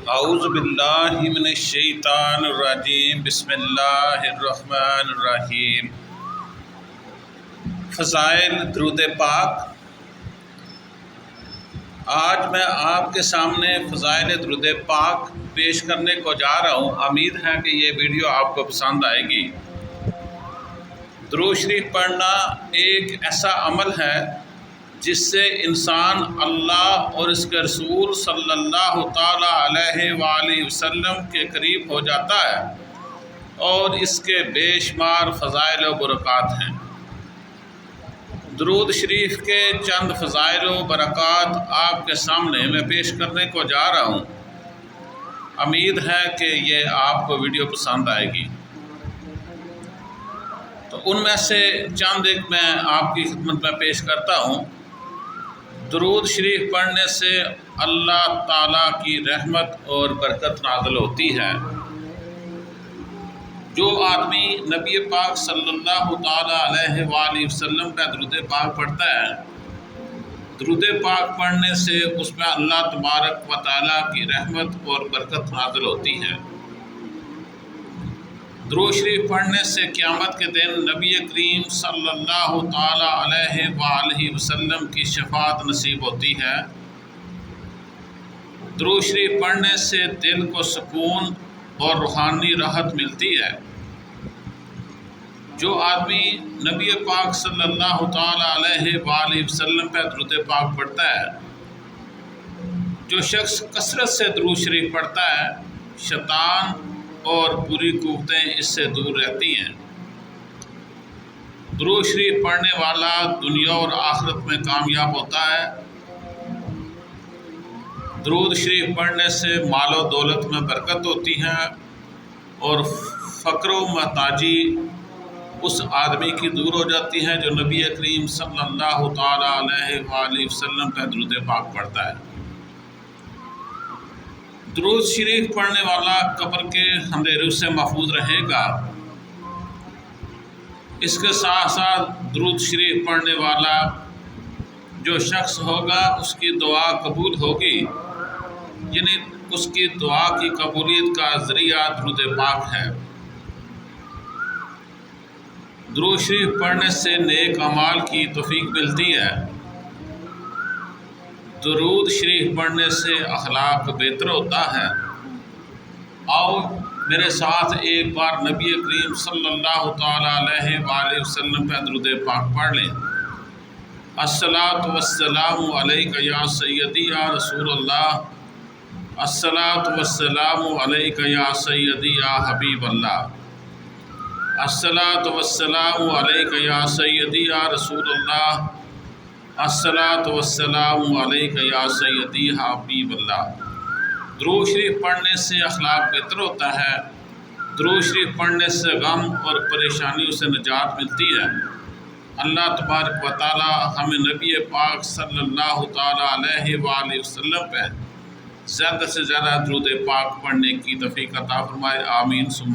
اعوذ باللہ من الشیطان الرجیم بسم اللہ الرحمن الرحیم۔ فضائل درود پاک۔ آج میں آپ کے سامنے فضائل درود پاک پیش کرنے کو جا رہا ہوں۔ امید ہے کہ یہ ویڈیو آپ کو پسند آئے گی۔ درود شریف پڑھنا ایک ایسا عمل ہے جس سے انسان اللہ اور اس کے رسول صلی اللہ تعالیٰ علیہ وآلہ وسلم کے قریب ہو جاتا ہے، اور اس کے بے شمار فضائل و برکات ہیں۔ درود شریف کے چند فضائل و برکات آپ کے سامنے میں پیش کرنے کو جا رہا ہوں۔ امید ہے کہ یہ آپ کو ویڈیو پسند آئے گی۔ تو ان میں سے چند ایک میں آپ کی خدمت میں پیش کرتا ہوں۔ درود شریف پڑھنے سے اللہ تعالیٰ کی رحمت اور برکت نازل ہوتی ہے۔ جو آدمی نبی پاک صلی اللہ تعالیٰ علیہ وآلہ وسلم کا درود پاک پڑھتا ہے، درود پاک پڑھنے سے اس میں اللہ تبارک و تعالیٰ کی رحمت اور برکت نازل ہوتی ہے۔ درود شریف پڑھنے سے قیامت کے دن نبی کریم صلی اللہ تعالیٰ علیہ وآلہ وسلم کی شفاعت نصیب ہوتی ہے۔ درود شریف پڑھنے سے دل کو سکون اور روحانی راحت ملتی ہے۔ جو آدمی نبی پاک صلی اللہ تعالیٰ علیہ وآلہ وسلم پہ درود پاک پڑھتا ہے، جو شخص کثرت سے درود شریف پڑھتا ہے، شیطان اور بری قوتیں اس سے دور رہتی ہیں۔ درود شریف پڑھنے والا دنیا اور آخرت میں کامیاب ہوتا ہے۔ درود شریف پڑھنے سے مال و دولت میں برکت ہوتی ہے، اور فقر و محتاجی اس آدمی کی دور ہو جاتی ہے جو نبی کریم صلی اللہ تعالیٰ علیہ وآلہ وسلم کا درود پاک پڑھتا ہے۔ درود شریف پڑھنے والا قبر کے اندھیروں سے محفوظ رہے گا۔ اس کے ساتھ ساتھ درود شریف پڑھنے والا جو شخص ہوگا اس کی دعا قبول ہوگی، یعنی اس کی دعا کی قبولیت کا ذریعہ درود پاک ہے۔ درود شریف پڑھنے سے نیک اعمال کی توفیق ملتی ہے۔ درود شریف پڑھنے سے اخلاق بہتر ہوتا ہے۔ آؤ میرے ساتھ ایک بار نبی کریم صلی اللہ تعالیٰ علیہ وآلہ وسلم پہ درود پاک پڑھ لیں۔ الصلاۃ والسلام علیک یا سیدی یا رسول اللہ، الصلاۃ والسلام علیک یا سیدی یا حبیب اللہ، الصلاۃ والسلام علیک یا سیدی یا رسول اللہ، الصلاۃ والسلام علیک یا سیدی حبیب اللہ۔ درود شریف پڑھنے سے اخلاق بہتر ہوتا ہے۔ درود شریف پڑھنے سے غم اور پریشانیوں سے نجات ملتی ہے۔ اللہ تبارک و تعالی ہمیں نبی پاک صلی اللہ تعالیٰ علیہ وآلہ وسلم پہ زیادہ سے زیادہ درود پاک پڑھنے کی توفیق عطا فرمائے۔ آمین ثم